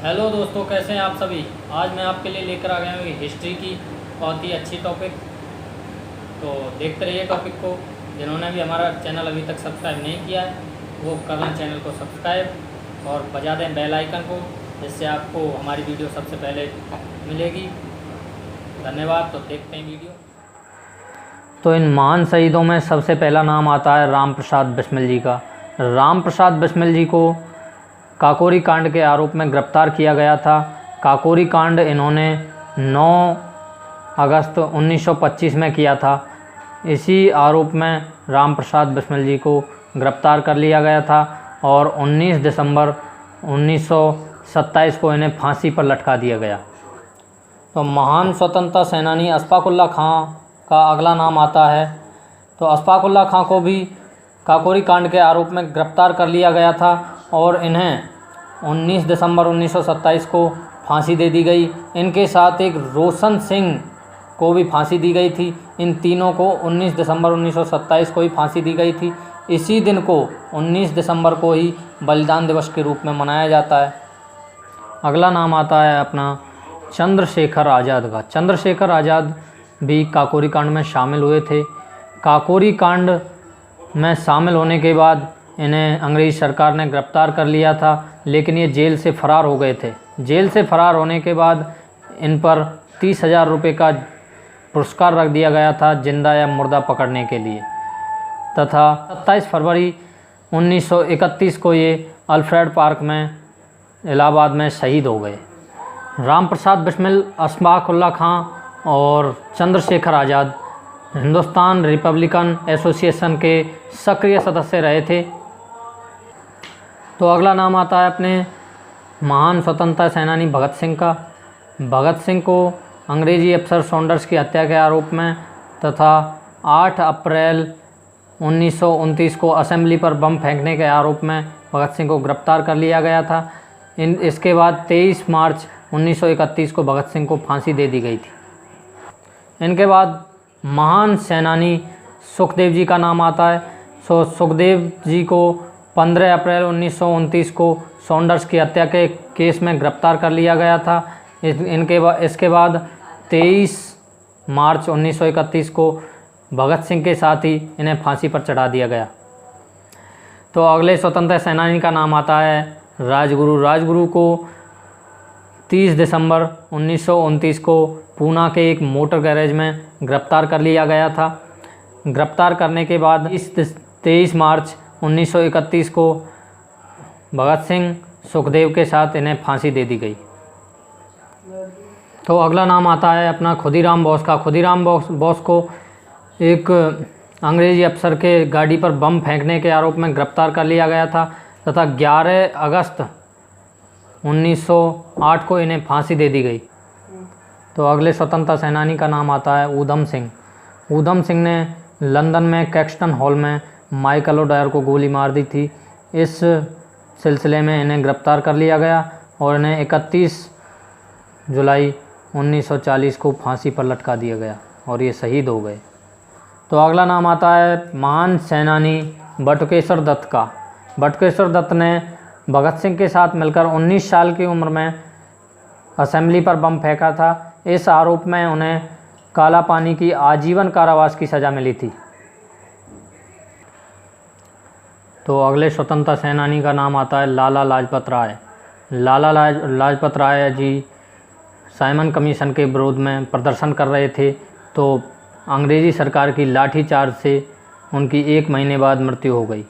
Hello दोस्तों, कैसे हैं आप सभी। आज मैं आपके लिए लेकर आ गया हूँ हिस्ट्री की बहुत ही अच्छी टॉपिक। तो देखते रहिए टॉपिक को। जिन्होंने भी हमारा चैनल अभी तक सब्सक्राइब नहीं किया है वो कर लें चैनल को सब्सक्राइब और बजा दें बेल आइकन को, जिससे आपको हमारी वीडियो सबसे पहले मिलेगी। धन्यवाद। तो देखते हैं वीडियो। तो इन महान शहीदों में सबसे पहला नाम आता है राम प्रसाद बिस्मिल जी का। राम प्रसाद बिस्मिल जी को काकोरी कांड के आरोप में गिरफ्तार किया गया था। काकोरी कांड इन्होंने 9 अगस्त 1925 में किया था। इसी आरोप में राम प्रसाद बिस्मिल जी को गिरफ्तार कर लिया गया था और 19 दिसंबर 1927 को इन्हें फांसी पर लटका दिया गया। तो महान स्वतंत्रता सेनानी अशफाक उल्लाह खां का अगला नाम आता है। तो अशफाक उल्लाह खां को भी काकोरी कांड के आरोप में गिरफ्तार कर लिया गया था और इन्हें 19 दिसंबर 1927 को फांसी दे दी गई। इनके साथ एक रोशन सिंह को भी फांसी दी गई थी। इन तीनों को 19 दिसंबर 1927 को ही फांसी दी गई थी। इसी दिन को 19 दिसंबर को ही बलिदान दिवस के रूप में मनाया जाता है। अगला नाम आता है अपना चंद्रशेखर आज़ाद का। चंद्रशेखर आज़ाद भी काकोरी कांड में शामिल हुए थे। काकोरी कांड में शामिल होने के बाद इन्हें अंग्रेज़ सरकार ने गिरफ्तार कर लिया था, लेकिन ये जेल से फ़रार हो गए थे। जेल से फ़रार होने के बाद इन पर 30,000 रुपये का पुरस्कार रख दिया गया था जिंदा या मुर्दा पकड़ने के लिए। तथा 27 फरवरी 1931 को ये अल्फ्रेड पार्क में इलाहाबाद में शहीद हो गए। राम प्रसाद बिस्मिल, अशफाक उल्लाह खां और चंद्रशेखर आज़ाद हिंदुस्तान रिपब्लिकन एसोसिएशन के सक्रिय सदस्य रहे थे। तो अगला नाम आता है अपने महान स्वतंत्रता सेनानी भगत सिंह का। भगत सिंह को अंग्रेजी अफसर सॉन्डर्स की हत्या के आरोप में तथा 8 अप्रैल 1929 को असेंबली पर बम फेंकने के आरोप में भगत सिंह को गिरफ्तार कर लिया गया था। इसके बाद 23 मार्च 1931 को भगत सिंह को फांसी दे दी गई थी। इनके बाद महान सेनानी सुखदेव जी का नाम आता है। सुखदेव जी को 15 अप्रैल 1929 को सॉन्डर्स की हत्या के केस में गिरफ्तार कर लिया गया था। इसके बाद 23 मार्च 1931 को भगत सिंह के साथ ही इन्हें फांसी पर चढ़ा दिया गया। तो अगले स्वतंत्रता सेनानी का नाम आता है राजगुरु। राजगुरु को 30 दिसंबर 1929 को पूना के एक मोटर गैरेज में गिरफ्तार कर लिया गया था। गिरफ्तार करने के बाद 23 मार्च 1931 को भगत सिंह सुखदेव के साथ इन्हें फांसी दे दी गई। तो अगला नाम आता है अपना खुदीराम बोस का। खुदीराम बोस को एक अंग्रेजी अफसर के गाड़ी पर बम फेंकने के आरोप में गिरफ्तार कर लिया गया था तथा 11 अगस्त 1908 को इन्हें फांसी दे दी गई। तो अगले स्वतंत्रता सेनानी का नाम आता है ऊधम सिंह। ऊधम सिंह ने लंदन में कैक्सटन हॉल में माइकल ओडायर को गोली मार दी थी। इस सिलसिले में इन्हें गिरफ्तार कर लिया गया और इन्हें 31 जुलाई 1940 को फांसी पर लटका दिया गया और ये शहीद हो गए। तो अगला नाम आता है महान सेनानी बटुकेश्वर दत्त का। बटुकेश्वर दत्त ने भगत सिंह के साथ मिलकर 19 साल की उम्र में असेंबली पर बम फेंका था। इस आरोप में उन्हें काला पानी की आजीवन कारावास की सज़ा मिली थी। तो अगले स्वतंत्रता सेनानी का नाम आता है लाला लाजपत राय। लाला लाजपत राय जी साइमन कमीशन के विरोध में प्रदर्शन कर रहे थे, तो अंग्रेज़ी सरकार की लाठीचार्ज से उनकी 1 महीने बाद मृत्यु हो गई।